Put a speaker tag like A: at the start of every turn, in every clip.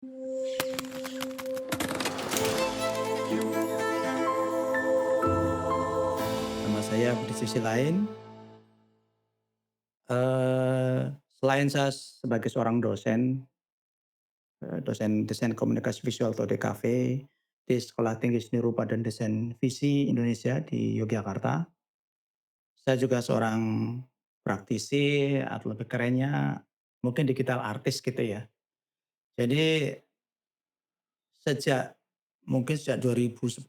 A: Nama saya di sisi lain, selain saya sebagai seorang dosen, dosen desain komunikasi visual atau DKV di Sekolah Tinggi Seni Rupa dan Desain Visi Indonesia di Yogyakarta. Saya juga seorang praktisi atau lebih kerennya mungkin digital artist gitu ya. Jadi sejak mungkin sejak 2010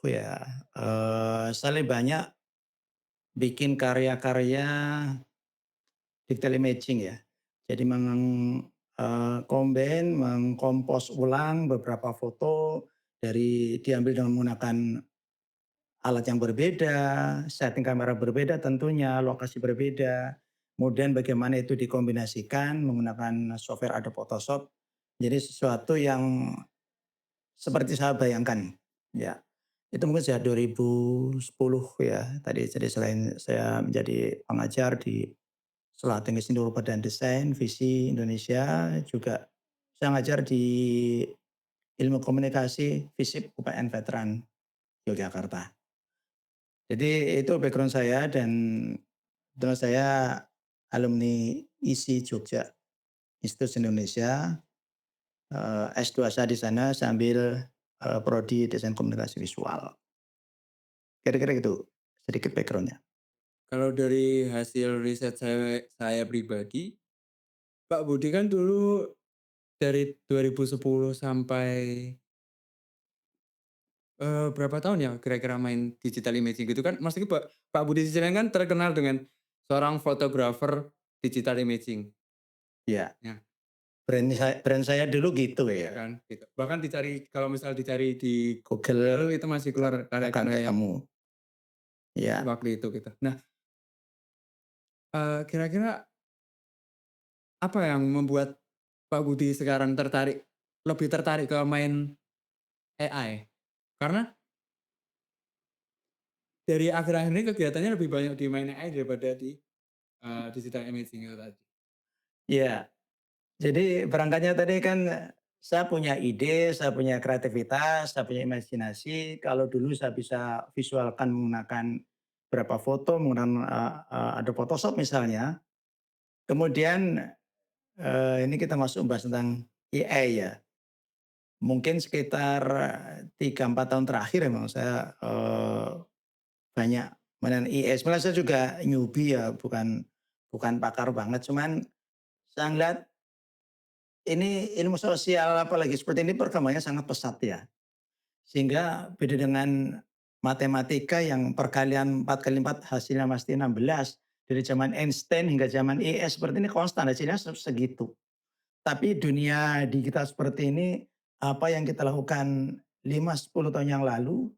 A: ya, saya lebih banyak bikin karya-karya digital imaging ya. Jadi mengkompos ulang beberapa foto diambil dengan menggunakan alat yang berbeda, setting kamera berbeda tentunya, lokasi berbeda, kemudian bagaimana itu dikombinasikan menggunakan software Adobe Photoshop, jadi sesuatu yang seperti saya bayangkan, ya. Itu mungkin sejak 2010 ya tadi, jadi selain saya menjadi pengajar di Sekolah Tinggi Seni Rupa dan Desain Visi Indonesia, juga saya ngajar di Ilmu Komunikasi FISIP UPN Veteran Yogyakarta. Jadi itu background saya dan terus saya alumni ISI Jogja, Institut Indonesia, S2 saya di sana sambil, prodi Desain Komunikasi Visual. Kira-kira gitu sedikit background-nya.
B: Kalau dari hasil riset saya pribadi, Pak Budi kan dulu dari 2010 sampai, berapa tahun ya kira-kira main digital imaging gitu kan maksudnya Pak Budi Sisrian kan terkenal dengan seorang fotografer digital imaging.
A: Iya,
B: Ya,
A: brand saya dulu gitu
B: ya
A: ya,
B: kan, gitu. Bahkan kalau misal dicari di
A: Google
B: Google itu masih keluar
A: akan
B: karya-karya yang
A: ketemu. Iya.
B: waktu itu gitu. Nah, kira-kira apa yang membuat Pak Budi sekarang lebih tertarik ke main AI? Karena dari akhir-akhir ini kegiatannya lebih banyak di main AI daripada di, digital imaging itu tadi.
A: Iya. Jadi berangkatnya tadi kan saya punya ide, saya punya kreativitas, saya punya imajinasi. Kalau dulu saya bisa visualkan menggunakan berapa foto menggunakan, Adobe Photoshop misalnya. Kemudian, ini kita masuk membahas tentang AI ya. Mungkin sekitar 3, 4 tahun terakhir memang saya, banyak mainan AI. Sebenarnya saya juga newbie ya, bukan bukan pakar banget, cuman saya ngelihat ini ilmu sosial apalagi seperti ini perkembangannya sangat pesat ya. Sehingga beda dengan matematika yang perkalian 4 kali 4 hasilnya pasti 16. Dari zaman Einstein hingga zaman IS seperti ini konstan hasilnya segitu. Tapi dunia digital seperti ini, apa yang kita lakukan 5, 10 tahun yang lalu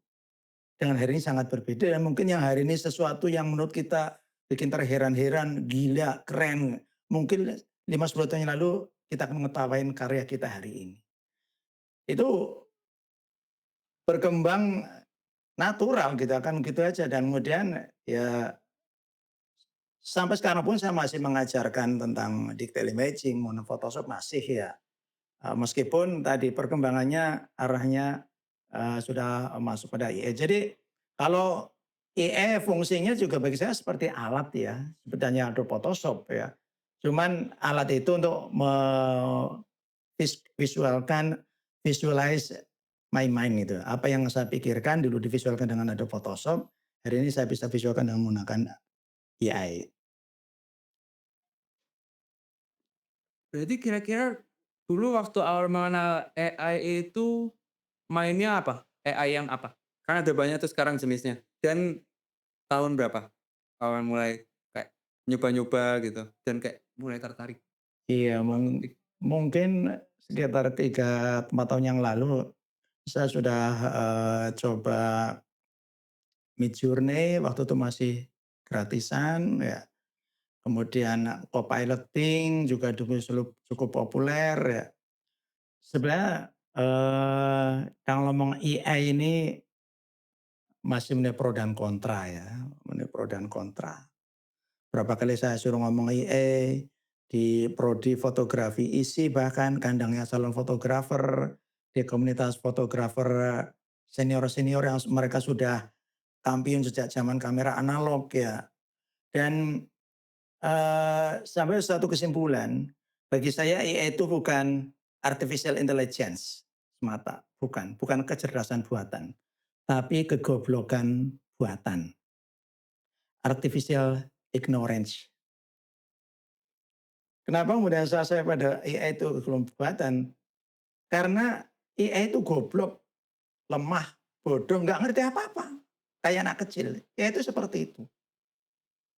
A: dengan hari ini sangat berbeda dan mungkin yang hari ini sesuatu yang menurut kita bikin terheran-heran, gila, keren. Mungkin 5, 10 tahun yang lalu kita akan mengetawain karya kita hari ini. Itu berkembang natural gitu, akan gitu aja dan kemudian ya sampai sekarang pun saya masih mengajarkan tentang digital imaging, menggunakan Photoshop masih ya, meskipun tadi perkembangannya arahnya, sudah masuk pada AI. Jadi kalau AI fungsinya juga bagi saya seperti alat ya, seperti Adobe Photoshop ya. Cuman alat itu untuk visualkan, visualize my mind gitu. Apa yang saya pikirkan dulu divisualkan dengan Adobe Photoshop, hari ini saya bisa visualkan dengan menggunakan AI.
B: Berarti kira-kira dulu waktu awal mengenal AI itu mainnya apa? AI yang apa? Kan ada banyak tuh sekarang jenisnya. Dan tahun berapa awal mulai kayak nyoba-nyoba gitu dan kayak mulai tertarik
A: Iya,
B: Pak Budi?
A: mungkin sekitar 3 4 tahun yang lalu saya sudah, coba Midjourney waktu itu masih gratisan ya, kemudian Copiloting juga dulu cukup populer ya. Sebenarnya, yang ngomong AI ini masih menjadi pro dan kontra ya, menjadi pro dan kontra. Berapa kali saya suruh ngomong AI, di prodi fotografi isi bahkan kandangnya calon fotografer, di komunitas fotografer senior-senior yang mereka sudah kampiun sejak zaman kamera analog ya. Dan, sampai suatu kesimpulan, bagi saya AI itu bukan artificial intelligence semata, bukan kecerdasan buatan, tapi kegoblokan buatan, artificial ignorance. Kenapa kemudian saya pada AI itu kegoblokan buatan? Karena AI itu goblok, lemah, bodoh, nggak ngerti apa-apa, kayak anak kecil, ya itu seperti itu.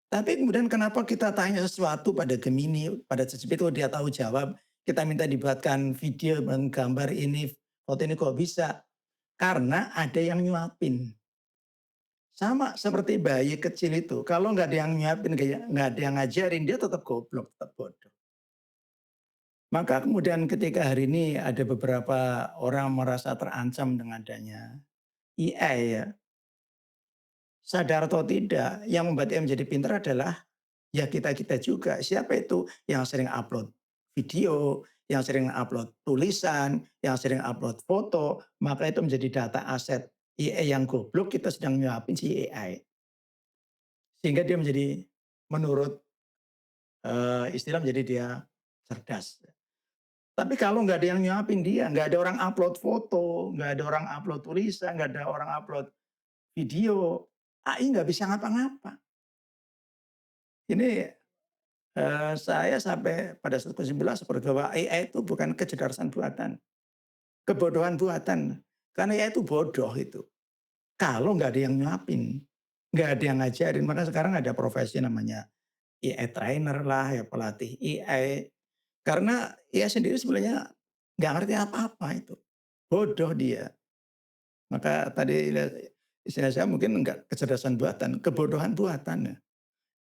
A: Tapi kemudian kenapa kita tanya sesuatu pada Gemini, pada ChatGPT kok dia tahu jawab, kita minta dibuatkan video dan gambar ini, foto ini kok bisa? Karena ada yang nyuapin. Sama seperti bayi kecil itu, kalau nggak ada yang nyuapin, nggak ada yang ngajarin, dia tetap goblok, tetap bodoh. Maka kemudian ketika hari ini ada beberapa orang merasa terancam dengan adanya AI ya, sadar atau tidak, yang membuat dia menjadi pintar adalah ya kita-kita juga. Siapa itu yang sering upload video, yang sering upload tulisan, yang sering upload foto, maka itu menjadi data aset. AI yang goblok kita sedang nyuapin si AI. Sehingga dia menjadi menurut, istilah menjadi dia cerdas. Tapi kalau nggak ada yang nyuapin dia, nggak ada orang upload foto, nggak ada orang upload tulisan, nggak ada orang upload video, AI nggak bisa ngapa-ngapa. Ini saya sampai pada satu kesimpulan seperti bahwa AI itu bukan kecerdasan buatan, kebodohan buatan. Karena AI itu bodoh itu. Kalau nggak ada yang nyuapin, nggak ada yang ngajarin, maka sekarang ada profesi namanya AI trainer lah, ya pelatih AI. Karena AI sendiri sebenarnya nggak ngerti apa-apa itu, bodoh dia. Maka tadi istilah saya mungkin enggak kecerdasan buatan, kebodohan buatan ya.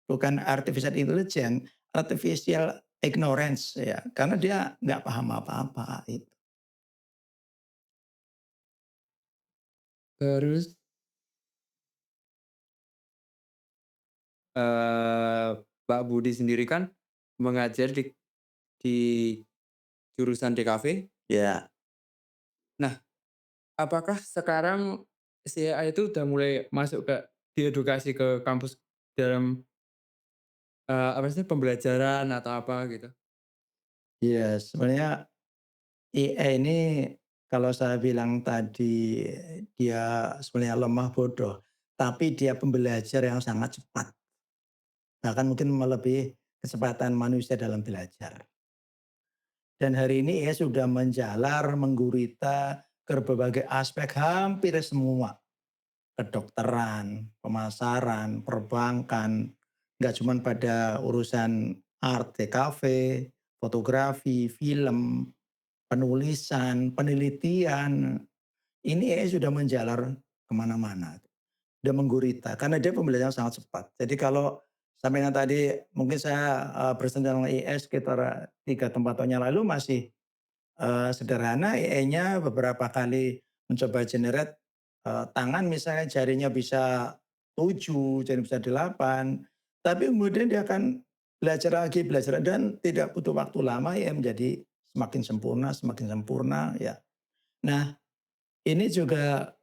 A: Bukan artificial intelligence, artificial ignorance ya, karena dia nggak paham apa-apa itu.
B: Terus, eee, Mbak Budi sendiri kan mengajar di jurusan DKV.
A: Ya,
B: Nah, apakah sekarang si AI itu udah mulai masuk ke diedukasi ke kampus dalam, apa sih, pembelajaran atau apa gitu?
A: iya sebenarnya AI ini kalau saya bilang tadi dia sebenarnya lemah bodoh, tapi dia pembelajar yang sangat cepat, bahkan mungkin melebihi kecepatan manusia dalam belajar. Dan hari ini AI sudah menjalar, menggurita ke berbagai aspek hampir semua. Kedokteran, pemasaran, perbankan, nggak cuma pada urusan art, TKV, fotografi, film, penulisan, penelitian. Ini AI sudah menjalar kemana-mana, sudah menggurita karena dia pembelajaran sangat cepat. Jadi kalau sampai yang tadi mungkin saya bersentuhan dengan AI sekitar 3 atau 4 tahun yang lalu masih sederhana AI-nya beberapa kali mencoba generate, tangan misalnya jarinya bisa 7, jari bisa 8, tapi kemudian dia akan belajar dan tidak butuh waktu lama ya menjadi semakin sempurna ya. Nah ini juga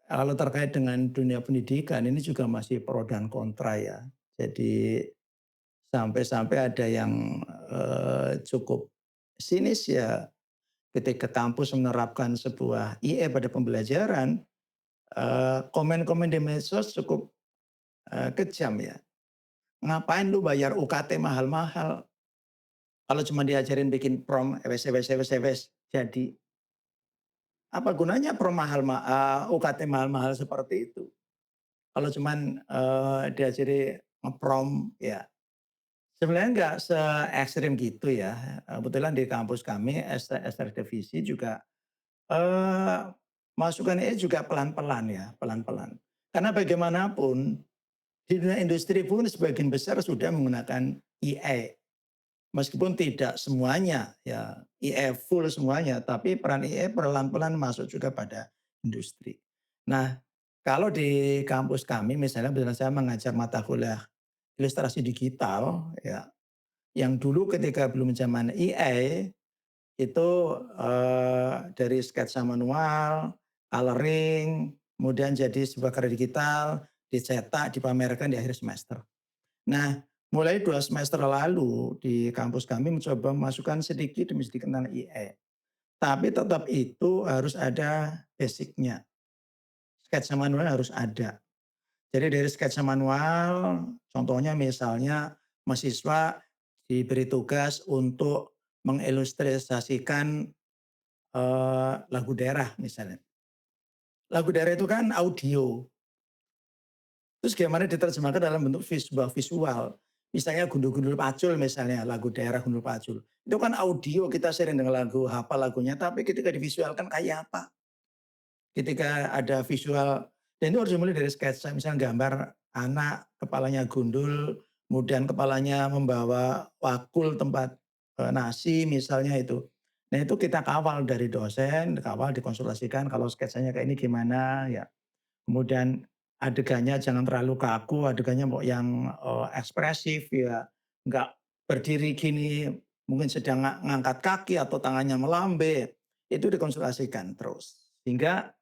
A: kalau terkait dengan dunia pendidikan ini juga masih pro dan kontra ya. Jadi sampai-sampai ada yang, cukup sinis ya ketika kampus menerapkan sebuah IA pada pembelajaran, komen-komen di medsos cukup, kejam ya. "Ngapain lu bayar UKT mahal-mahal, kalau cuma diajarin bikin prompt wes wes wes wes jadi. Apa gunanya prompt UKT mahal-mahal seperti itu, kalau cuman, diajari nge-prompt ya." Sebenarnya nggak se-ekstrim gitu ya, kebetulan di kampus kami divisi juga masukan AI juga pelan-pelan ya, pelan-pelan. Karena bagaimanapun di dunia industri pun sebagian besar sudah menggunakan AI. Meskipun tidak semuanya ya AI full semuanya, tapi peran AI pelan-pelan masuk juga pada industri. Nah, kalau di kampus kami misalnya saya mengajar mata kuliah ilustrasi digital ya, Yang dulu ketika belum zaman AI itu, dari sketsa manual, coloring, kemudian jadi sebuah karya digital, dicetak, dipamerkan di akhir semester. Nah, mulai 2 semester lalu di kampus kami mencoba memasukkan sedikit demi sedikit tentang AI. Tapi tetap itu harus ada basic-nya, sketsa manual harus ada. Jadi dari sketsa manual, contohnya misalnya mahasiswa diberi tugas untuk mengilustrasikan, lagu daerah misalnya. Lagu daerah itu kan audio, terus gimana diterjemahkan dalam bentuk sebuah visual. Misalnya Gundul-Gundul Pacul misalnya, lagu daerah Gundul Pacul. Itu kan audio kita sering dengan lagu, hafal lagunya, tapi ketika divisualkan kayak apa? Ketika ada visual dan itu harus dimulai dari sketsa, misalnya gambar anak kepalanya gundul, kemudian kepalanya membawa wakul tempat, nasi misalnya itu. Nah itu kita kawal dari dosen, kawal dikonsultasikan kalau sketsanya kayak ini gimana ya. Kemudian adegannya jangan terlalu kaku, adegannya mau yang, ekspresif ya, nggak berdiri gini, mungkin sedang ngangkat kaki atau tangannya melambe, itu dikonsultasikan terus. Sehingga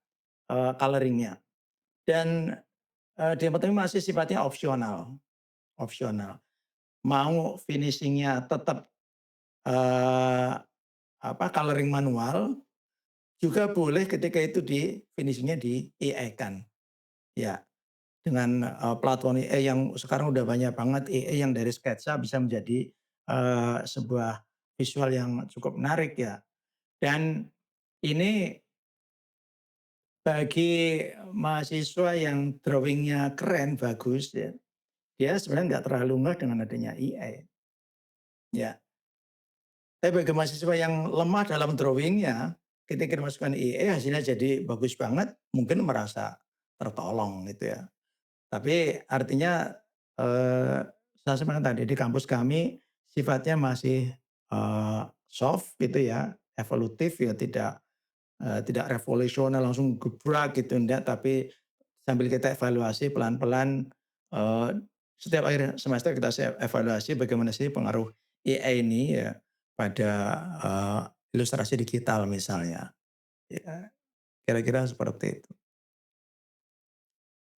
A: coloring. Dan, di tempat ini masih sifatnya opsional opsional. Mau finishing-nya tetap, eee, coloring manual, juga boleh ketika itu finishing-nya di AI-kan. Ya, dengan, platform AI yang sekarang udah banyak banget AI yang dari sketsa bisa menjadi, sebuah visual yang cukup menarik ya. Dan ini bagi mahasiswa yang drawing-nya keren, bagus ya, dia sebenarnya nggak terlalu ngeh dengan adanya AI, ya. Tapi bagi mahasiswa yang lemah dalam drawing-nya, ketika dimasukkan AI hasilnya jadi bagus banget, mungkin merasa tertolong gitu ya. Tapi artinya, saya sebenarnya tadi di kampus kami sifatnya masih, soft gitu ya, evolutif ya, tidak revolusioner langsung gebrak gitu enggak, tapi sambil kita evaluasi pelan-pelan, setiap akhir semester kita evaluasi bagaimana sih pengaruh AI ini ya pada, ilustrasi digital misalnya, ya kira-kira seperti itu.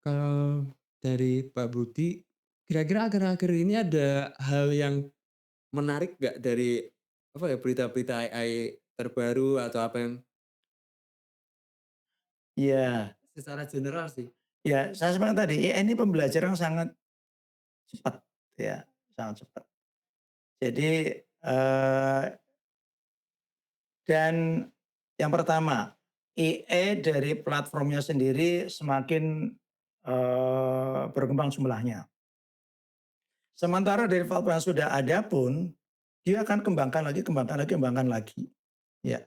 B: Kalau dari Pak Budi, kira-kira akhir-akhir ini ada hal yang menarik nggak dari, apa ya, berita-berita AI terbaru atau apa yang
A: Iya,
B: secara general sih?
A: ya saya sepakat tadi AI ini pembelajaran sangat cepat ya, sangat cepat. Jadi, dan yang pertama, AI dari platformnya sendiri semakin, berkembang jumlahnya. Sementara dari platform yang sudah ada pun, dia akan kembangkan lagi kembangkan lagi kembangkan lagi, ya.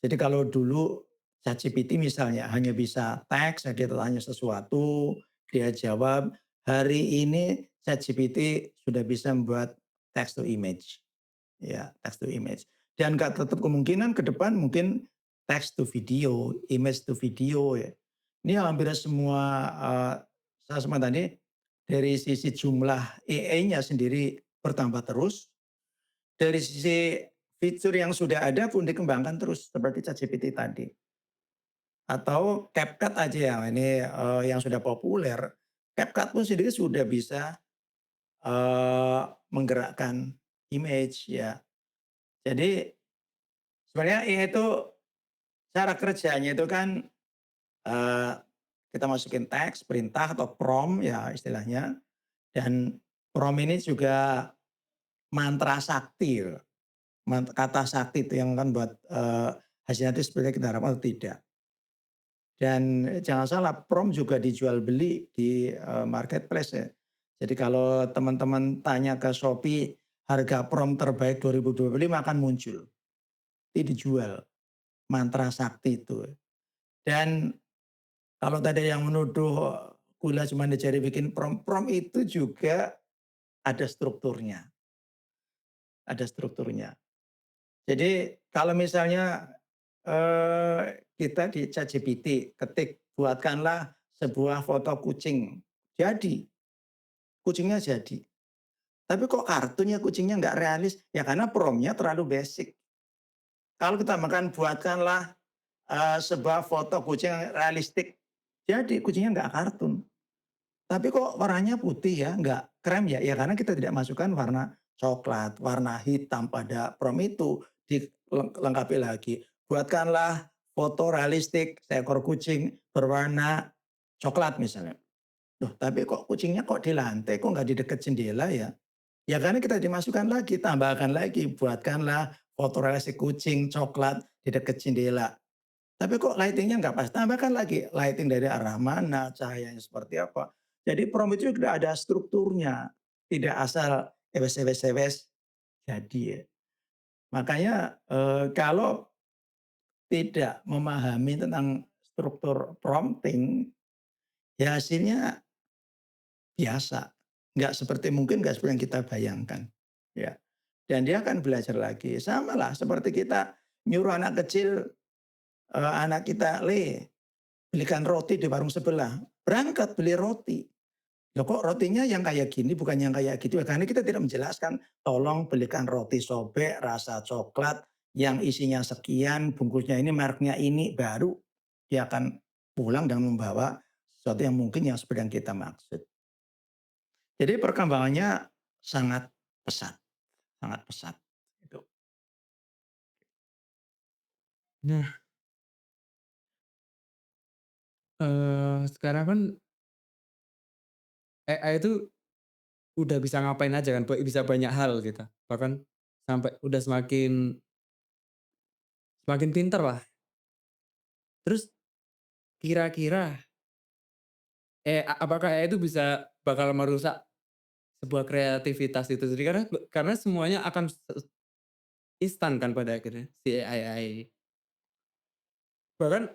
A: Jadi kalau dulu ChatGPT misalnya hanya bisa teks, dia tanya sesuatu, dia jawab. Hari ini ChatGPT sudah bisa membuat text to image, ya, text to image. Dan nggak tertutup kemungkinan ke depan mungkin text to video, image to video ya. Ini hampir semua, saya sebut tadi, dari sisi jumlah AI-nya sendiri bertambah terus, dari sisi fitur yang sudah ada pun dikembangkan terus seperti ChatGPT tadi. Atau CapCut aja ya ini, yang sudah populer, CapCut pun sendiri sudah bisa, menggerakkan image ya. Jadi sebenarnya AI itu cara kerjanya itu kan, eee, kita masukin teks, perintah atau prompt ya istilahnya, dan prompt ini juga mantra sakti, kata sakti itu yang kan buat, hasilnya itu seperti kita harapkan atau tidak. Dan jangan salah prompt juga dijual beli di, marketplace ya. Jadi kalau teman-teman tanya ke Shopee, harga prompt terbaik 2025 akan muncul, itu dijual, mantra sakti itu. Dan kalau tadi yang menuduh gula cuma dicari bikin prompt, prompt itu juga ada strukturnya, ada strukturnya. Jadi kalau misalnya, kita di ChatGPT ketik, "Buatkanlah sebuah foto kucing." Jadi, kucingnya jadi. Tapi kok kartunnya kucingnya nggak realis? Ya karena prompt-nya terlalu basic. Kalau kita makan buatkanlah, sebuah foto kucing yang realistik, jadi kucingnya nggak kartun. Tapi kok warnanya putih ya, nggak krem ya? Ya karena kita tidak masukkan warna coklat, warna hitam pada prompt itu, dilengkapi lagi. Buatkanlah foto realistik seekor kucing berwarna coklat misalnya. Loh, tapi kok kucingnya kok di lantai, kok nggak di dekat jendela ya? Ya karena kita dimasukkan lagi, tambahkan lagi, buatkanlah foto realistik kucing coklat di dekat jendela. Tapi kok lighting-nya nggak pas, tambahkan lagi, lighting dari arah mana, cahayanya seperti apa. Jadi prompt itu sudah ada strukturnya, tidak asal ewes-ewes-ewes jadi ya. Makanya, kalau tidak memahami tentang struktur prompting, ya hasilnya biasa, nggak seperti yang kita bayangkan, ya. Dan dia akan belajar lagi, samalah seperti kita nyuruh anak kecil, anak kita, "Le, belikan roti di warung sebelah." Berangkat beli roti. "Loh kok rotinya yang kayak gini bukan yang kayak gitu ya?" Karena kita tidak menjelaskan, "Tolong belikan roti sobek rasa coklat yang isinya sekian, bungkusnya ini, mereknya ini." Baru dia akan pulang dan membawa sesuatu yang mungkin yang seperti yang kita maksud. Jadi perkembangannya sangat pesat, sangat pesat, gitu.
B: Nah, sekarang kan AI itu udah bisa ngapain aja kan, bisa banyak hal gitu. Bahkan sampai udah semakin semakin pinter lah. Terus kira-kira, apakah AI itu bakal merusak sebuah kreativitas itu sendiri? Karena semuanya akan instan kan pada akhirnya, si AI. Bahkan,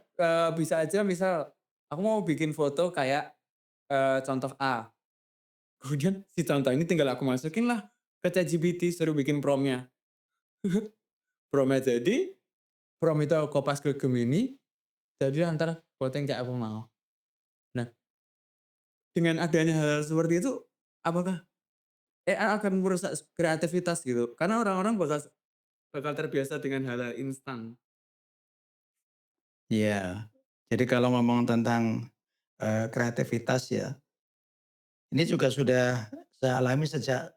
B: bisa aja misal, aku mau bikin foto kayak, contoh A, kemudian si contoh ini tinggal aku masukin lah ke ChatGPT, suruh bikin prompt-nya. Prompt-nya jadi, prompt itu aku kopas ke Gemini, jadi antara foto yang kayak aku mau. Nah, dengan adanya hal seperti itu, apakah AI akan merusak kreativitas gitu? Karena orang-orang bakal bakal terbiasa dengan hal-hal instan.
A: Iya. Jadi kalau ngomong tentang, kreativitas ya, ini juga sudah saya alami sejak,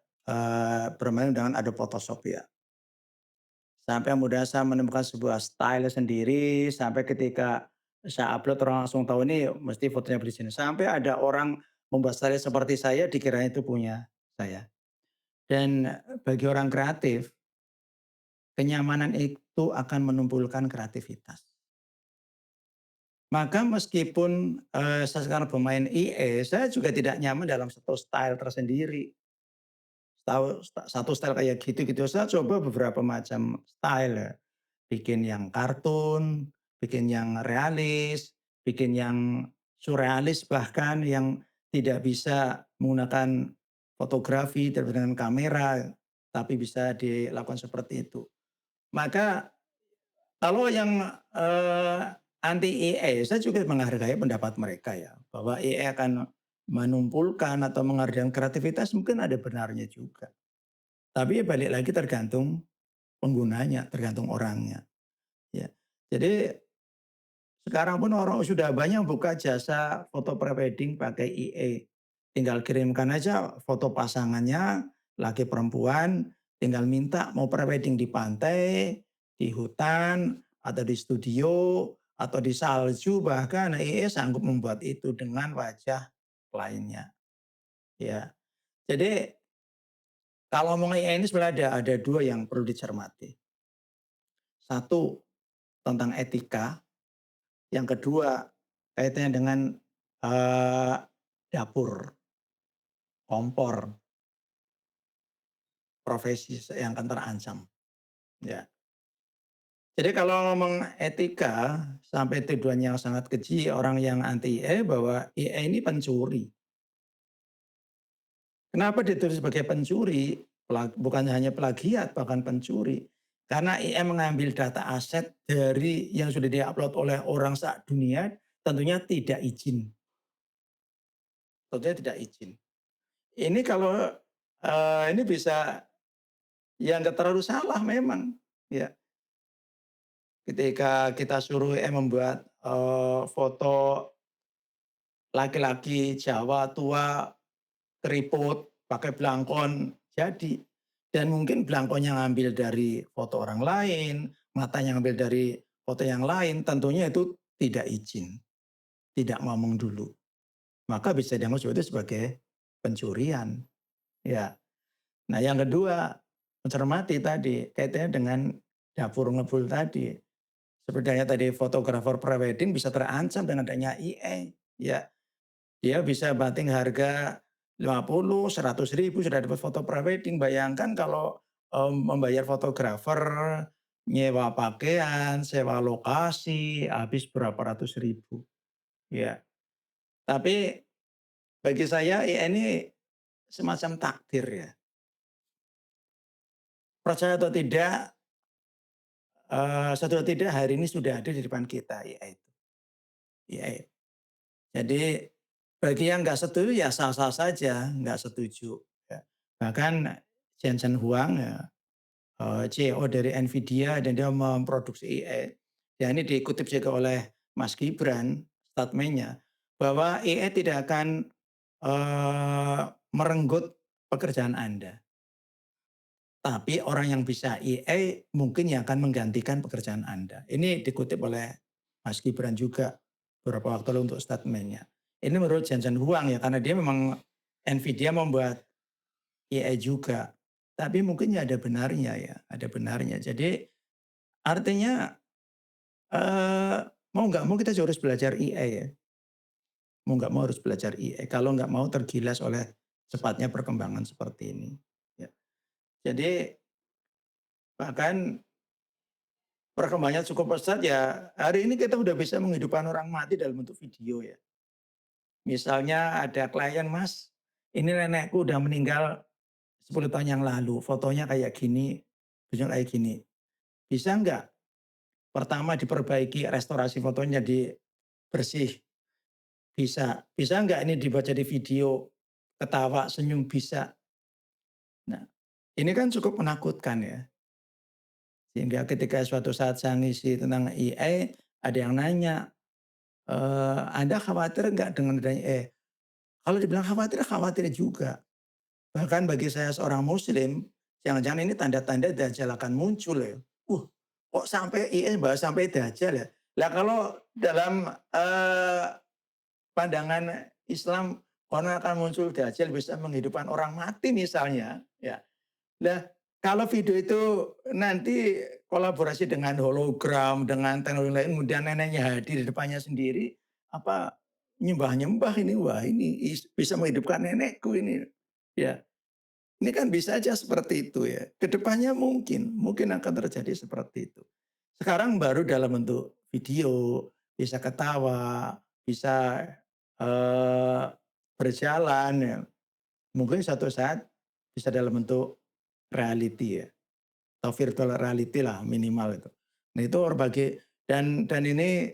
A: bermain dengan Adobe Photoshop ya. Sampai mudah saya menemukan sebuah style sendiri, sampai ketika saya upload orang langsung tahu ini mesti fotonya di sini. Sampai ada orang membuat style seperti saya dikira itu punya saya. Dan bagi orang kreatif, kenyamanan itu akan menumbuhkan kreativitas. Maka meskipun, saya sekarang bermain IE, saya juga tidak nyaman dalam satu style tersendiri. Satu style kayak gitu-gitu, saya coba beberapa macam style ya. Bikin yang kartun, bikin yang realis, bikin yang surrealis bahkan yang tidak bisa menggunakan fotografi dengan kamera, tapi bisa dilakukan seperti itu. Maka kalau yang, anti AI, saya juga menghargai pendapat mereka ya, bahwa AI akan menumpulkan atau menghargai kreativitas mungkin ada benarnya juga. Tapi ya balik lagi tergantung penggunanya, tergantung orangnya, ya. Jadi sekarang pun orang sudah banyak buka jasa foto prewedding pakai AI. Tinggal kirimkan aja foto pasangannya, laki perempuan, tinggal minta mau prewedding di pantai, di hutan, atau di studio, atau di salju bahkan AI sanggup membuat itu dengan wajah lainnya, ya. Jadi kalau ngomong AI ini sebenarnya ada 2 yang perlu dicermati. Satu, tentang etika, yang kedua kaitannya dengan, eee, dapur, kompor, profesi yang akan terancam, ya. Jadi kalau ngomong etika, sampai tuduhan yang sangat keji orang yang anti AI bahwa AI ini pencuri. Kenapa ditulis sebagai pencuri? Bukan hanya plagiat, bahkan pencuri. Karena AI mengambil data aset dari yang sudah diupload oleh orang dunia, tentunya tidak izin, tentunya tidak izin. Ini kalau ini bisa ya nggak terlalu salah memang, ya. Ketika kita suruh membuat, foto laki-laki Jawa tua, keriput, pakai belangkon, jadi. Dan mungkin belangkonnya ngambil dari foto orang lain, matanya ngambil dari foto yang lain, tentunya itu tidak izin, tidak ngomong dulu. Maka bisa dianggap itu sebagai pencurian, ya. Nah yang kedua, mencermati tadi, kaitannya dengan dapur ngebul tadi. Sebenarnya tadi fotografer prewedding bisa terancam dengan adanya AI, ya. Dia bisa banting harga 50, 100 ribu sudah dapat foto prewedding. Bayangkan kalau, membayar fotografer, nyewa pakaian, sewa lokasi, habis berapa ratus ribu, ya. Tapi bagi saya AI ini semacam takdir ya. Percaya atau tidak, suatu atau tidak hari ini sudah ada di depan kita AI itu, AI. Jadi bagi yang nggak setuju ya sah-sah saja, nggak setuju, ya. Bahkan Jensen Huang ya, CEO dari Nvidia dan dia memproduksi AI. Ya ini dikutip juga oleh Mas Gibran statement-nya, bahwa AI tidak akan, merenggut pekerjaan Anda. Tapi orang yang bisa AI mungkin yang akan menggantikan pekerjaan Anda. Ini dikutip oleh Mas Gibran juga beberapa waktu lalu untuk statement-nya. Ini menurut Jensen Huang ya, karena dia memang Nvidia membuat AI juga. Tapi mungkin ya ada benarnya ya, ada benarnya. Jadi artinya, eee, mau nggak mau kita juga harus belajar AI ya. Mau nggak mau harus belajar AI, kalau nggak mau tergilas oleh cepatnya perkembangan seperti ini, ya. Jadi bahkan perkembangannya cukup pesat ya, hari ini kita udah bisa menghidupkan orang mati dalam bentuk video ya. Misalnya ada klien, "Mas, ini nenekku udah meninggal 10 tahun yang lalu, fotonya kayak gini, videonya kayak gini. Bisa nggak pertama diperbaiki restorasi fotonya jadi bersih?" Bisa. "Bisa nggak ini dibuat jadi video, ketawa, senyum?" Bisa. Nah, ini kan cukup menakutkan ya. Sehingga ketika suatu saat saya ngisi tentang AI, ada yang nanya, "Anda khawatir nggak dengan adanya AI?" Kalau dibilang khawatir, khawatir juga. Bahkan bagi saya seorang muslim, jangan-jangan ini tanda-tanda dajjal akan muncul ya. Kok sampai AI bahas sampai dajjal ya? Lah kalau dalam, pandangan Islam, orang akan muncul dajjal bisa menghidupkan orang mati misalnya, ya. Lah, kalau video itu nanti kolaborasi dengan hologram, dengan teknologi lain, kemudian neneknya hadir di depannya sendiri, apa nyembah-nyembah ini, wah ini bisa menghidupkan nenekku ini, ya. Ini kan bisa aja seperti itu ya. Kedepannya mungkin akan terjadi seperti itu. Sekarang baru dalam bentuk video, bisa ketawa, bisa, eee, berjalan ya. Mungkin suatu saat bisa dalam bentuk reality ya, atau virtual reality lah minimal itu. Nah itu berbagai dan ini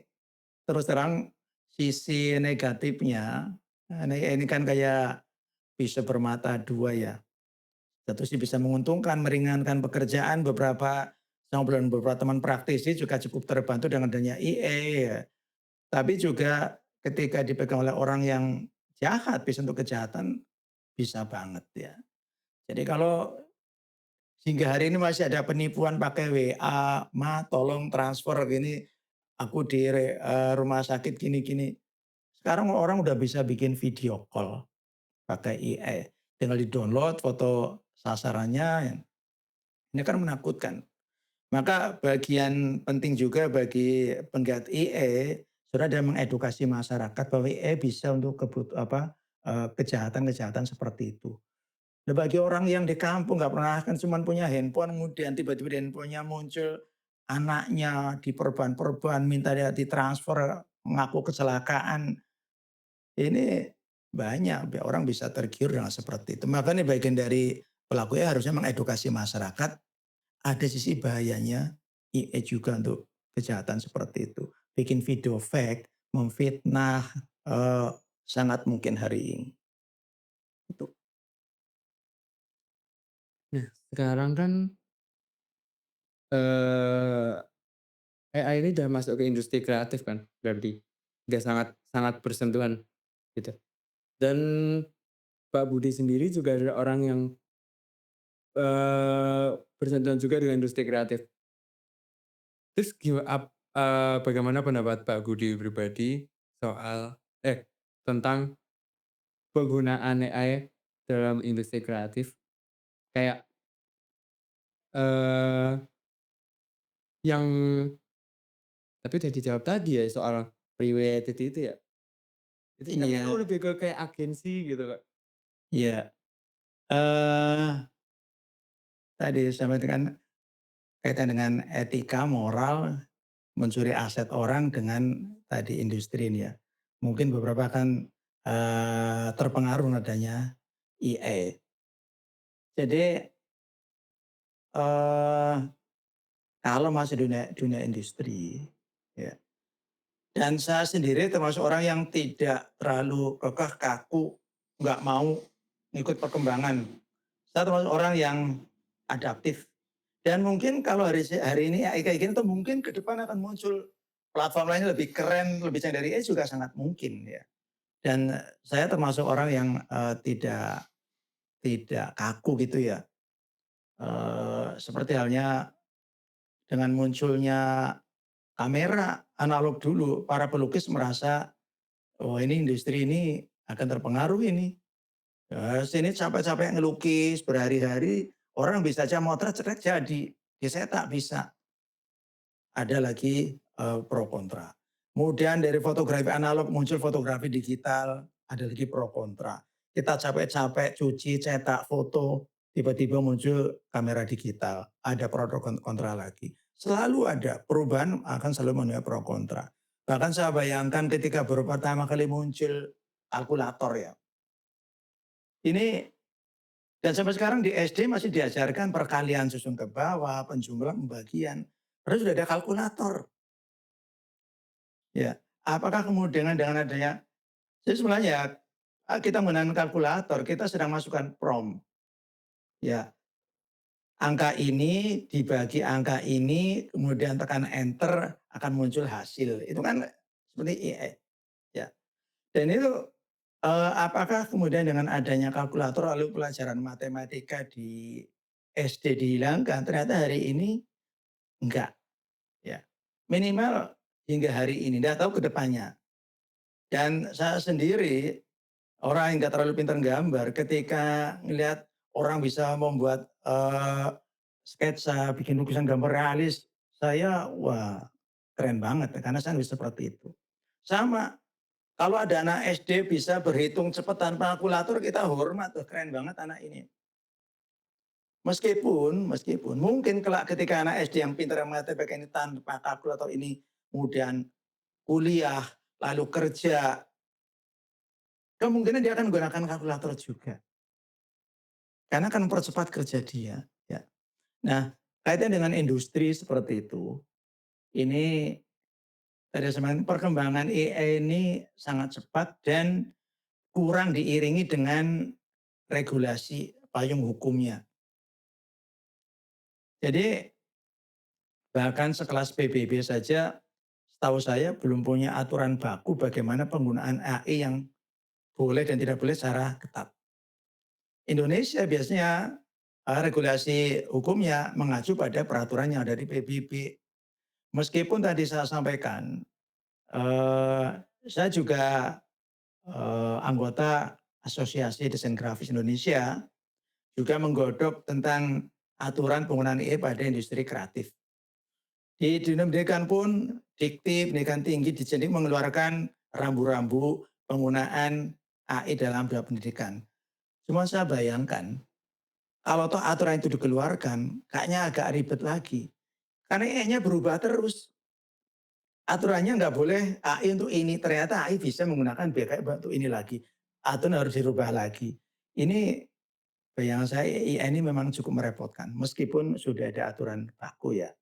A: terus terang sisi negatifnya, ini kan kayak bisa bermata dua ya. Satu sih bisa menguntungkan, meringankan pekerjaan beberapa saya ngobrol dengan beberapa teman praktisi juga cukup terbantu dengan adanya AI ya. Tapi juga ketika dipegang oleh orang yang jahat, bisa untuk kejahatan, bisa banget ya. Jadi kalau hingga hari ini masih ada penipuan pakai WA, "Ma tolong transfer gini, aku di rumah sakit gini-gini." Sekarang orang udah bisa bikin video call pakai AI, tinggal di-download foto sasarannya, ini kan menakutkan. Maka bagian penting juga bagi penggiat AI, sudah ada mengedukasi masyarakat bahwa AI bisa untuk kejahatan-kejahatan seperti itu. Nah, bagi orang yang di kampung nggak pernah kan cuman punya handphone, kemudian tiba-tiba di handphonenya muncul anaknya diperban-perban, minta dia ditransfer, ngaku kecelakaan. Ini banyak orang bisa tergiur dengan seperti itu. Makanya bagian dari pelaku ya harusnya mengedukasi masyarakat, ada sisi bahayanya AI juga untuk kejahatan seperti itu. Bikin video fake, memfitnah, eee, sangat mungkin hari ini. Itu.
B: sekarang kan, eee, AI ini udah masuk ke industri kreatif kan, berarti. Udah sangat sangat bersentuhan, gitu. Dan Pak Budi sendiri juga adalah orang yang, bersentuhan juga dengan industri kreatif. Terus bagaimana pendapat Pak Budi pribadi soal tentang penggunaan AI dalam industri kreatif? Kayak, eee, yang tapi udah dijawab tadi ya soal pre-weighted itu ya? Itu kan
A: Iya,
B: lebih ke kayak agensi gitu, Kak.
A: iya, eee, tadi sampaikan kaitan dengan etika, moral, mencuri aset orang dengan tadi industri ini ya. Mungkin beberapa kan, terpengaruh adanya AI. Jadi, eee, kalau masih dunia dunia industri, ya, dan saya sendiri termasuk orang yang tidak terlalu kekeh, kaku, nggak mau ngikut perkembangan. Saya termasuk orang yang adaptif. Dan mungkin kalau hari ini AI kayak gini tuh mungkin ke depan akan muncul platform lainnya lebih keren, lebih canggih dari AI juga sangat mungkin ya. Dan saya termasuk orang yang, tidak tidak kaku gitu ya. Seperti halnya dengan munculnya kamera analog dulu, para pelukis merasa, "Oh ini industri ini akan terpengaruh ini." Sini capek-capek ngelukis berhari-hari, orang bisa aja motret cetek jadi, dicetak bisa. Ada lagi, pro kontra. Kemudian dari fotografi analog muncul fotografi digital, ada lagi pro kontra. Kita capek-capek cuci, cetak foto, tiba-tiba muncul kamera digital, ada pro kontra lagi. Selalu ada, perubahan akan selalu menuai pro kontra. Bahkan saya bayangkan ketika baru pertama kali muncul kalkulator ya, ini dan sampai sekarang di SD masih diajarkan perkalian susun ke bawah, penjumlah, pembagian, padahal sudah ada kalkulator. Ya, apakah kemudian dengan adanya jadi sebenarnya, kita menggunakan kalkulator, kita sedang masukkan prompt, ya, angka ini dibagi angka ini, kemudian tekan enter akan muncul hasil. Itu kan seperti AI, ya. Dan itu, apakah kemudian dengan adanya kalkulator lalu pelajaran matematika di SD dihilangkan? Ternyata hari ini enggak, ya. Minimal hingga hari ini, enggak tahu ke depannya. Dan saya sendiri orang yang nggak terlalu pintar gambar, ketika ngelihat orang bisa membuat, sketsa, bikin lukisan gambar realis, saya, wah keren banget ya, karena saya nggak bisa seperti itu. Sama, kalau ada anak SD bisa berhitung cepat tanpa kalkulator, kita hormat, wah keren banget anak ini. Meskipun mungkin kelak ketika anak SD yang pintar yang matematika ini tanpa kalkulator ini kemudian kuliah, lalu kerja, kemungkinan dia akan menggunakan kalkulator juga. Karena akan mempercepat kerja dia, ya. Nah, kaitan dengan industri seperti itu, ini tadi saya sampaikan perkembangan AI ini sangat cepat dan kurang diiringi dengan regulasi payung hukumnya. Jadi bahkan sekelas PBB saja setahu saya belum punya aturan baku bagaimana penggunaan AI yang boleh dan tidak boleh secara ketat. Indonesia biasanya, regulasi hukumnya mengacu pada peraturan yang ada di PBB. Meskipun tadi saya sampaikan, eee, saya juga, anggota Asosiasi Desain Grafis Indonesia, juga menggodok tentang aturan penggunaan AI pada industri kreatif. Di dunia pendidikan pun Dikti Pendidikan Tinggi Ditjen mengeluarkan rambu-rambu penggunaan AI dalam dunia pendidikan. Cuma saya bayangkan, kalau toh aturan itu dikeluarkan, kayaknya agak ribet lagi. Karena AI-nya berubah terus. Aturannya nggak boleh AI untuk ini, ternyata AI bisa menggunakan BKI untuk ini lagi. Aturan harus dirubah lagi. Ini bayangan saya AI ini memang cukup merepotkan, meskipun sudah ada aturan baku ya.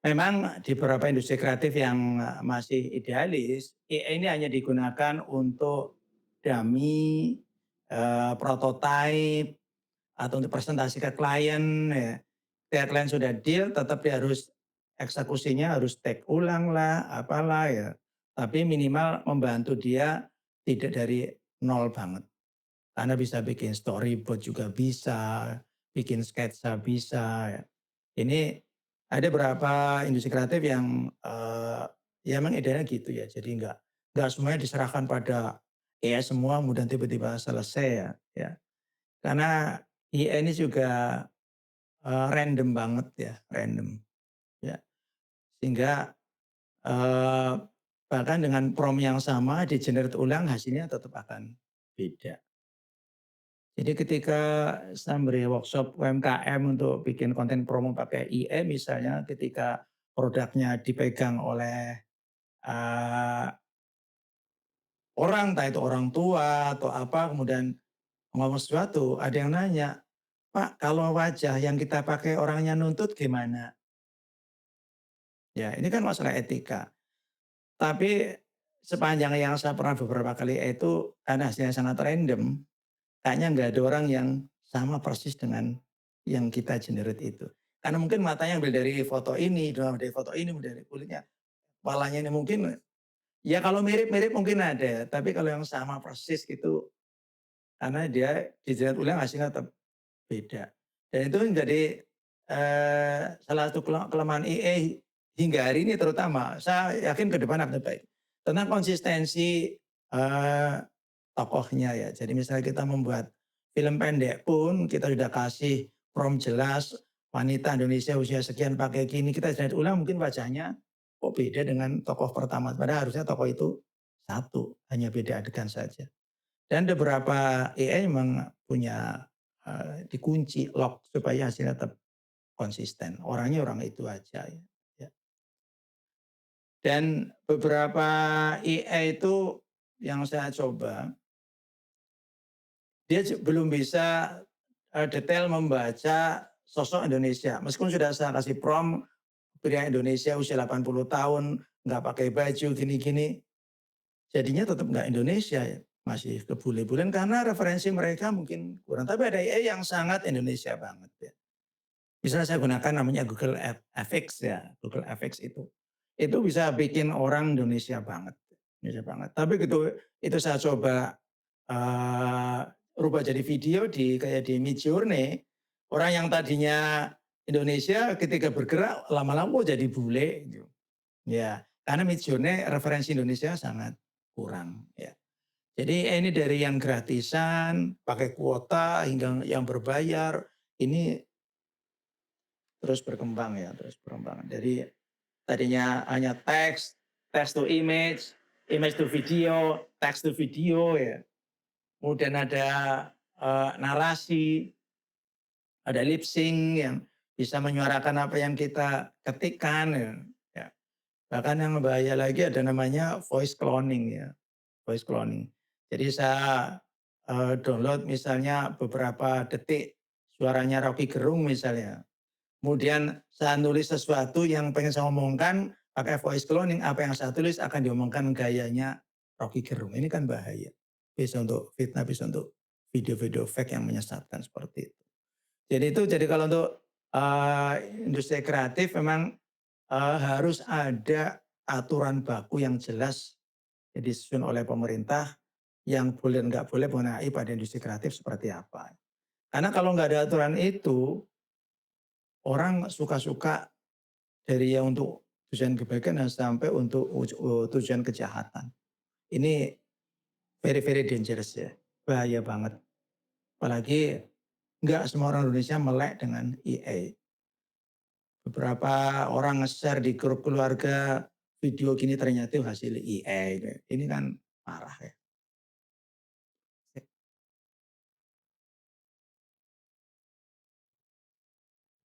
A: Memang di beberapa industri kreatif yang masih idealis, AI ini hanya digunakan untuk dummy, prototype, atau untuk presentasi ke klien ya. Ketika klien sudah deal tetap dia harus eksekusinya harus take ulang lah, apalah ya. Tapi minimal membantu dia tidak dari nol banget. Karena bisa bikin storyboard juga bisa, bikin sketsa bisa ya. Ini ada beberapa industri kreatif yang, ya emang idealnya gitu ya. Jadi nggak semuanya diserahkan pada AI semua kemudian tiba-tiba selesai ya, ya. Karena AI ini juga, random banget ya, random, ya. Sehingga, eee, bahkan dengan prompt yang sama di-generate ulang hasilnya tetap akan beda. Jadi ketika saya memberi workshop UMKM untuk bikin konten promo pakai IE misalnya ketika produknya dipegang oleh, eee, orang, entah itu orang tua atau apa, kemudian ngomong sesuatu, ada yang nanya, "Pak, kalau wajah yang kita pakai orangnya nuntut gimana?" Ya, ini kan masalah etika. Tapi sepanjang yang saya pernah beberapa kali itu karena hasilnya sangat random, kayaknya nggak ada orang yang sama persis dengan yang kita generate itu. Karena mungkin matanya ambil dari foto ini, dari foto ini, dari kulitnya, kepalanya ini mungkin ya kalau mirip-mirip mungkin ada, tapi kalau yang sama persis gitu karena dia di-generate ulang hasilnya tetap beda. Dan itu menjadi, salah satu kelemahan AI hingga hari ini terutama, saya yakin ke depan akan lebih baik. Tentang konsistensi, eee, tokohnya ya. Jadi misalnya kita membuat film pendek pun kita sudah kasih prompt jelas, wanita Indonesia usia sekian pakai gini, kita lihat ulang mungkin wajahnya kok beda dengan tokoh pertama, padahal harusnya tokoh itu satu, hanya beda adegan saja. Dan beberapa AI memang punya, dikunci, lock supaya hasilnya tetap konsisten, orangnya orang itu aja ya, ya. Dan beberapa AI itu yang saya coba, dia belum bisa, detail membaca sosok Indonesia. Meskipun sudah saya kasih prompt, pria Indonesia usia 80 tahun, nggak pakai baju, gini-gini, jadinya tetap nggak Indonesia ya, masih ke bule-bulen karena referensi mereka mungkin kurang. Tapi ada AI yang sangat Indonesia banget ya. Misalnya saya gunakan namanya Google FX ya, Google FX itu. Itu bisa bikin orang Indonesia banget. Tapi gitu itu saya coba, eee, rubah jadi video kayak di Midjourney, orang yang tadinya Indonesia ketika bergerak lama-lama kok jadi bule gitu. Ya, karena Midjourney referensi Indonesia sangat kurang ya. Jadi ini dari yang gratisan, pakai kuota hingga yang berbayar, ini terus berkembang ya, terus berkembang. Dari tadinya hanya teks, text to image, image to video, text to video ya. Kemudian ada, narasi, ada lip sync yang bisa menyuarakan apa yang kita ketikkan ya, ya. Bahkan yang bahaya lagi ada namanya voice cloning ya, voice cloning. Jadi saya, download misalnya beberapa detik suaranya Rocky Gerung misalnya. Kemudian saya nulis sesuatu yang pengen saya omongkan pakai voice cloning, apa yang saya tulis akan diomongkan gayanya Rocky Gerung. Ini kan bahaya. Bisa untuk fitnah, bisa untuk video-video fake yang menyesatkan seperti itu. Jadi kalau untuk, industri kreatif memang, harus ada aturan baku yang jelas yang disusun oleh pemerintah, yang boleh nggak boleh mengenai pada industri kreatif seperti apa. Karena kalau nggak ada aturan itu, orang suka-suka dari yang untuk tujuan kebaikan dan sampai untuk tujuan kejahatan. Ini very very dangerous ya, bahaya banget. Apalagi nggak semua orang Indonesia melek dengan AI. Beberapa orang nge-share di grup keluarga video gini ternyata itu hasil AI. Ini kan parah ya.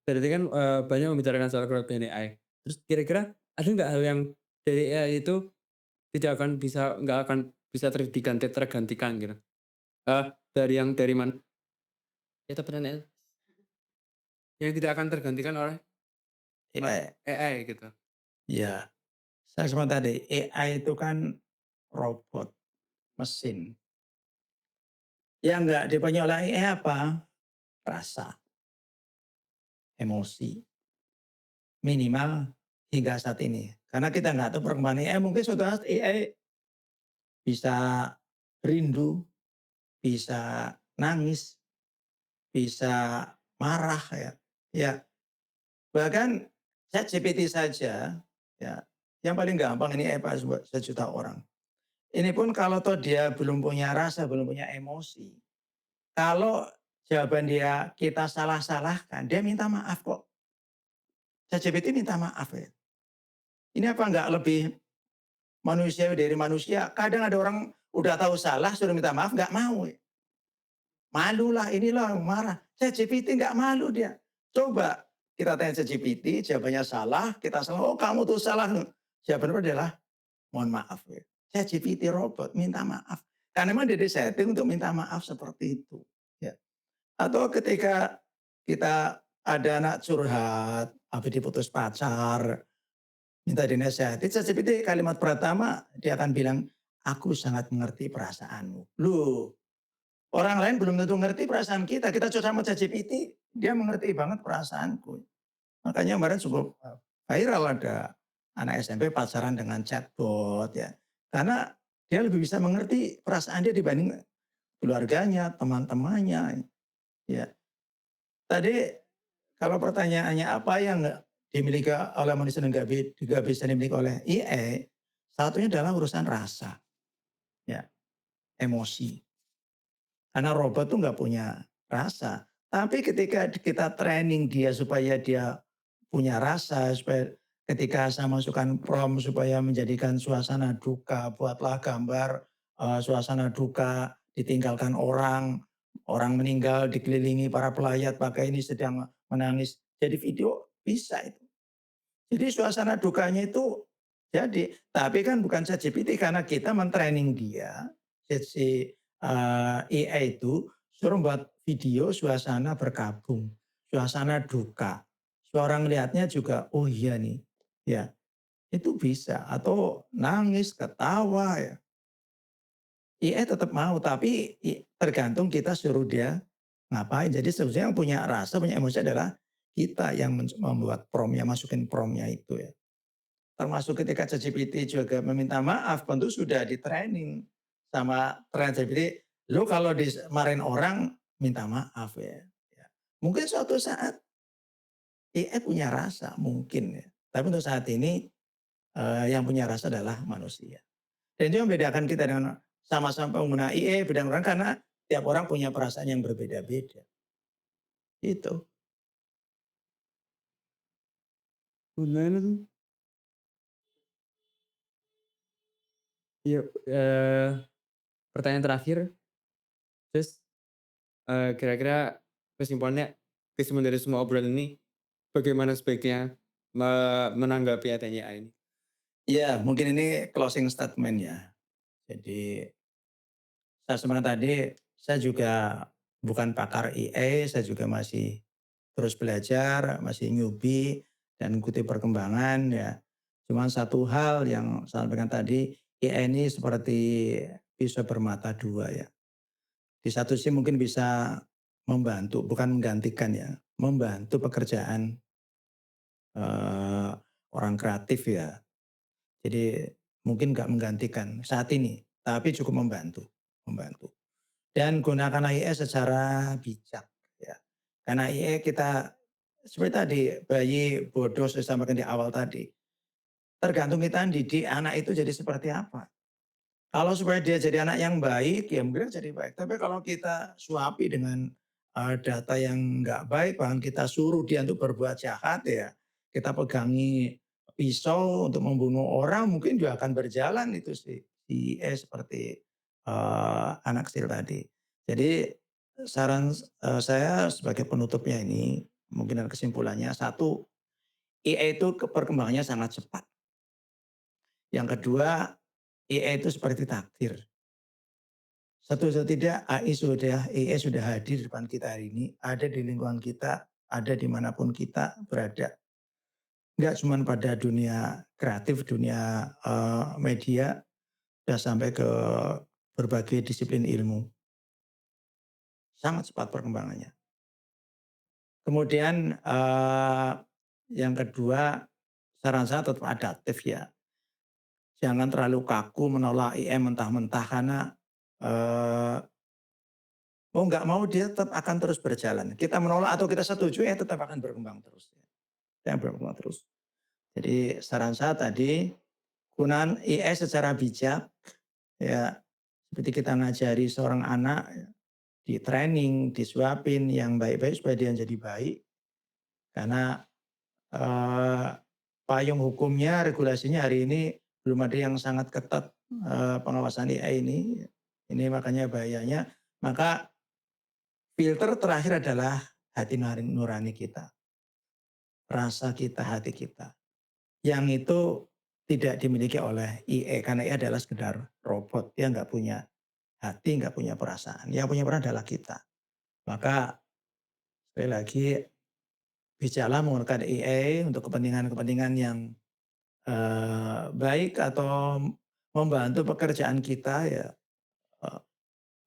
B: Berarti kan, banyak membicarakan soal kelebihan AI. Terus kira-kira ada nggak hal yang dari AI itu nggak akan bisa tergantikan gitu? Dari mana? Itu pertanyaan yang tidak akan tergantikan oleh
A: AI,
B: AI gitu.
A: ya saya semua tadi AI itu kan robot, mesin. Yang nggak dipunyai oleh AI apa? rasa, emosi, minimal hingga saat ini. Karena kita nggak tahu perkembangan AI, mungkin suatu saat AI bisa rindu, bisa nangis, bisa marah ya. Ya, bahkan ChatGPT saja ya, yang paling gampang ini AI buat sejuta orang. Ini pun kalau toh dia belum punya rasa, belum punya emosi, kalau jawaban dia kita salah-salahkan, dia minta maaf kok. ChatGPT minta maaf ya. Ini apa enggak lebih manusiawi dari manusia? Kadang ada orang udah tahu salah suruh minta maaf nggak mau. Malulah, inilah, marah. ChatGPT nggak malu dia. Coba kita tanya ChatGPT, jawabannya salah, kita salah, "Oh kamu tuh salah." Jawabannya adalah, "Mohon maaf ya." ChatGPT robot minta maaf. Karena memang dia disetting untuk minta maaf seperti itu, ya. Atau ketika kita ada anak curhat, habis diputus pacar, minta dinasehati, ChatGPT kalimat pertama dia akan bilang, "Aku sangat mengerti perasaanmu." Loh, orang lain belum tentu ngerti perasaan kita. Kita curhat sama ChatGPT, dia mengerti banget perasaanku. Makanya kemarin cukup viral ada anak SMP pacaran dengan chatbot ya. Karena dia lebih bisa mengerti perasaan dia dibanding keluarganya, teman-temannya, ya. Tadi kalau pertanyaannya apa yang nggak dimiliki oleh manusia dan nggak bisa dimiliki oleh AI, satunya adalah urusan rasa, ya, emosi. Karena robot tuh nggak punya rasa. Tapi ketika kita training dia supaya dia punya rasa, supaya ketika saya masukkan prompt supaya menjadikan suasana duka, buatlah gambar suasana duka, ditinggalkan orang, orang meninggal dikelilingi para pelayat pakai ini sedang menangis. Jadi video bisa itu. Jadi suasana dukanya itu jadi, tapi kan bukan ChatGPT karena kita men-training dia, si AI itu suruh buat video suasana berkabung, suasana duka. Orang lihatnya juga, "Oh iya nih." Ya, itu bisa atau nangis, ketawa ya. AI tetap mau tapi tergantung kita suruh dia ngapain. Jadi sebetulnya yang punya rasa, punya emosi adalah kita yang membuat prompt-nya, masukin prompt-nya itu ya. Termasuk ketika ChatGPT juga meminta maaf, tentu sudah di-training sama ChatGPT, "Lu kalau dimarahin orang minta maaf ya." Ya. Mungkin suatu saat AI punya rasa, mungkin ya. Tapi untuk saat ini, yang punya rasa adalah manusia. Dan itu yang membedakan kita dengan sama-sama pengguna AI, beda orang karena tiap orang punya perasaan yang berbeda-beda, itu.
B: Gimana tuh? Iya, pertanyaan terakhir, terus, kira-kira kesimpulannya kesimpulan dari semua obrolan ini, bagaimana sebaiknya menanggapi adanya AI ini?
A: Ya, mungkin ini closing statement ya. Jadi saya sebenarnya tadi, saya juga bukan pakar AI, saya juga masih terus belajar, masih newbie dan ikuti perkembangan ya. Cuman satu hal yang saya sampaikan tadi, AI ini seperti pisau bermata dua ya. Di satu sisi mungkin bisa membantu, bukan menggantikan ya, membantu pekerjaan eh, orang kreatif ya. Jadi mungkin nggak menggantikan saat ini, tapi cukup membantu, membantu. Dan gunakan AI secara bijak ya. Karena AI kita seperti tadi, bayi bodoh saya sampaikan di awal tadi, tergantung kita didik anak itu jadi seperti apa. Kalau supaya dia jadi anak yang baik, ya mungkin jadi baik. Tapi kalau kita suapi dengan data yang nggak baik, bahkan kita suruh dia untuk berbuat jahat ya, kita pegangi pisau untuk membunuh orang, mungkin juga akan berjalan itu si seperti anak kecil tadi. Jadi saran saya sebagai penutupnya ini, mungkin dan kesimpulannya, satu, AI itu perkembangannya sangat cepat. Yang kedua, AI itu seperti takdir. Satu atau tidak AI sudah hadir di depan kita hari ini, ada di lingkungan kita, ada dimanapun kita berada. Enggak cuma pada dunia kreatif, dunia media, sudah sampai ke berbagai disiplin ilmu. Sangat cepat perkembangannya. Kemudian, yang kedua, saran saya tetap adaptif ya. Jangan terlalu kaku menolak IM mentah-mentah karena, eee, mau nggak mau dia tetap akan terus berjalan. Kita menolak atau kita setuju, ya tetap akan berkembang terus, ya berkembang terus. Jadi saran saya tadi, gunakan AI secara bijak, ya, seperti kita ngajari seorang anak, ya, di-training, disuapin yang baik-baik supaya dia jadi baik. Karena, eee, payung hukumnya, regulasinya hari ini belum ada yang sangat ketat, pengawasan AI ini. Ini makanya bahayanya. Maka filter terakhir adalah hati nurani kita, rasa kita, hati kita. Yang itu tidak dimiliki oleh AI, karena AI adalah sekedar robot, dia nggak punya hati, nggak punya perasaan. Yang punya perasaan adalah kita. Maka sekali lagi, bijaklah menggunakan AI untuk kepentingan-kepentingan yang baik atau membantu pekerjaan kita ya, eee,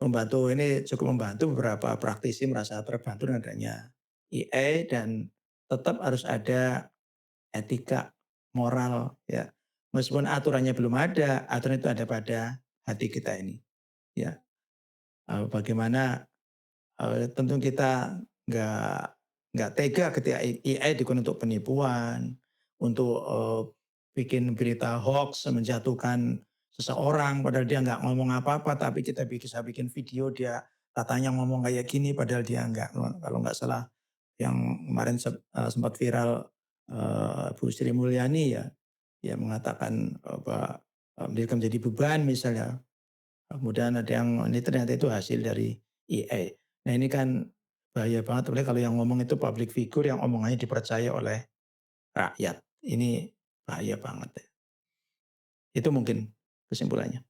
A: membantu ini cukup membantu, beberapa praktisi merasa terbantu dengan adanya AI dan tetap harus ada etika, moral ya. Meskipun aturannya belum ada, aturan itu ada pada hati kita ini ya. Bagaimana, tentu kita nggak nggak tega ketika AI digunakan untuk penipuan, untuk, bikin berita hoaks menjatuhkan seseorang padahal dia nggak ngomong apa-apa, tapi kita bisa bikin video dia katanya ngomong kayak gini padahal dia nggak. Kalau nggak salah yang kemarin sempat viral, Bu Sri Mulyani ya, dia mengatakan bahwa, dia menjadi beban misalnya. Kemudian ada yang ini ternyata itu hasil dari AI. Nah ini kan bahaya banget apalagi kalau yang ngomong itu public figure yang omongannya dipercaya oleh rakyat. Ini bahaya banget ya. Itu mungkin kesimpulannya.